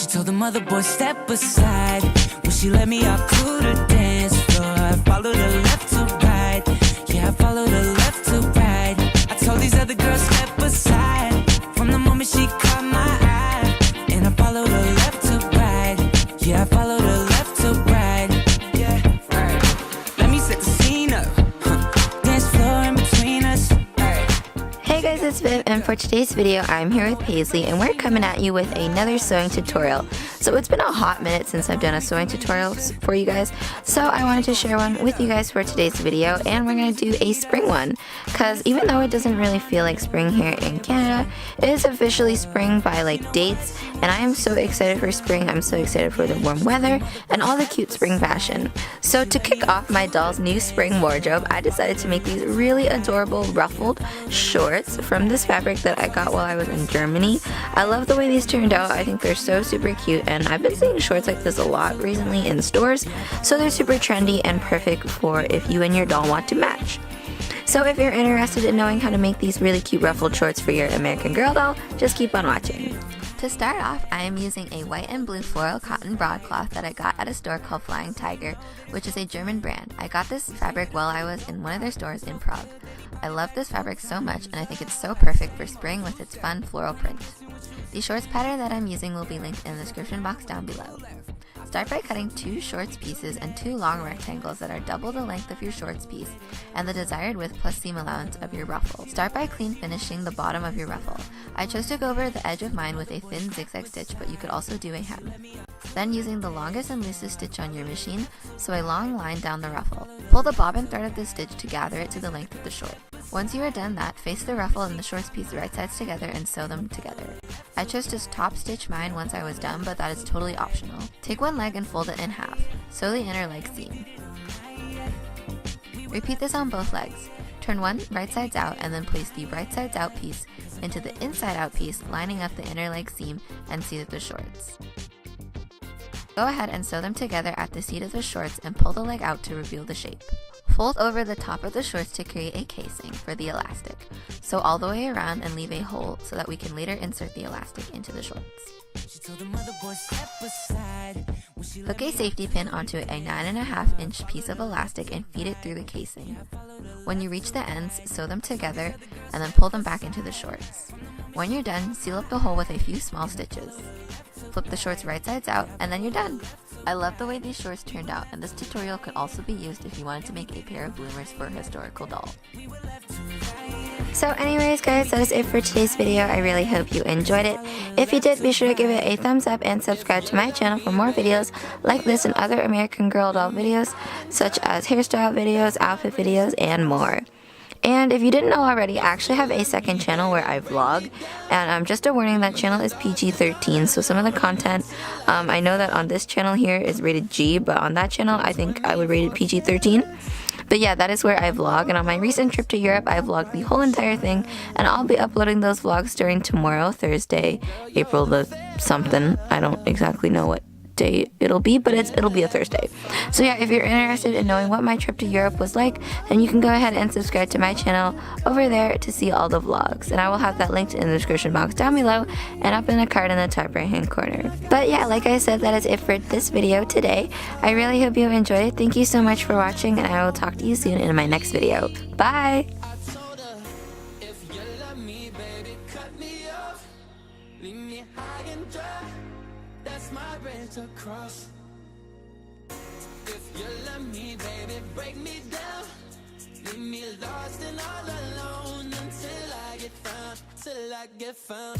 told the mother boy step aside. When she let me out to the dance floor, I followed her left to right. Yeah, I followed her left to right. I told these other girls step aside. From the moment she caught my eye, and I followed her left to right. Yeah, I followed her left to right. Yeah, right. Let me set the scene up. Dance floor in between us. Hey guys, it's Viv, and for today's video I'm here with Paisley and we're coming at you with another sewing tutorial. So it's been a hot minute since I've done a sewing tutorial for you guys, so I wanted to share one with you guys for today's video, and we're going to do a spring one, because even though it doesn't really feel like spring here in Canada, it is officially spring by like dates, and I am so excited for spring. I'm so excited for the warm weather and all the cute spring fashion. So to kick off my doll's new spring wardrobe, I decided to make these really adorable ruffled shorts from this fabric that I got while I was in Germany. I love the way these turned out. I think they're so super cute, and I've been seeing shorts like this a lot recently in stores, so they're super trendy and perfect for if you and your doll want to match. So if you're interested in knowing how to make these really cute ruffled shorts for your American Girl doll, just keep on watching. To start off, I am using a white and blue floral cotton broadcloth that I got at a store called Flying Tiger, which is a German brand. I got this fabric while I was in one of their stores in Prague. I love this fabric so much, and I think it's so perfect for spring with its fun floral print. The shorts pattern that I'm using will be linked in the description box down below. Start by cutting 2 shorts pieces and 2 long rectangles that are double the length of your shorts piece and the desired width plus seam allowance of your ruffle. Start by clean finishing the bottom of your ruffle. I chose to go over the edge of mine with a thin zigzag stitch, but you could also do a hem. Then using the longest and loosest stitch on your machine, sew a long line down the ruffle. Pull the bobbin thread of the stitch to gather it to the length of the short. Once you are done that, face the ruffle and the shorts piece right sides together and sew them together. I chose to top stitch mine once I was done, but that is totally optional. Take one leg and fold it in half. Sew the inner leg seam. Repeat this on both legs. Turn one right sides out and then place the right sides out piece into the inside out piece, lining up the inner leg seam and seat of the shorts. Go ahead and sew them together at the seat of the shorts and pull the leg out to reveal the shape. Fold over the top of the shorts to create a casing for the elastic. Sew all the way around and leave a hole so that we can later insert the elastic into the shorts. Hook a safety pin onto a 9.5 inch piece of elastic and feed it through the casing. When you reach the ends, sew them together and then pull them back into the shorts. When you're done, seal up the hole with a few small stitches. Flip the shorts right sides out and then you're done. I love the way these shorts turned out, and this tutorial could also be used if you wanted to make a pair of bloomers for a historical doll. So anyways guys, that is it for today's video. I really hope you enjoyed it. If you did, be sure to give it a thumbs up and subscribe to my channel for more videos like this and other American Girl doll videos, such as hairstyle videos, outfit videos, and more. And if you didn't know already, I actually have a second channel where I vlog, and just a warning, that channel is PG-13, so some of the content, I know that on this channel here is rated G, but on that channel I think I would rate it PG-13. But yeah, that is where I vlog, and on my recent trip to Europe I vlogged the whole entire thing, and I'll be uploading those vlogs during tomorrow, Thursday, April the something. I don't exactly know what day it'll be, but it'll be a Thursday. So yeah, if you're interested in knowing what my trip to Europe was like, then you can go ahead and subscribe to my channel over there to see all the vlogs, and I will have that linked in the description box down below and up in the card in the top right hand corner. But yeah, like I said, that is it for this video today. I really hope you enjoyed it. Thank you so much for watching, and I will talk to you soon in my next video. Bye! Across. If you love me, baby, break me down. Leave me lost and all alone until I get found, till I get found.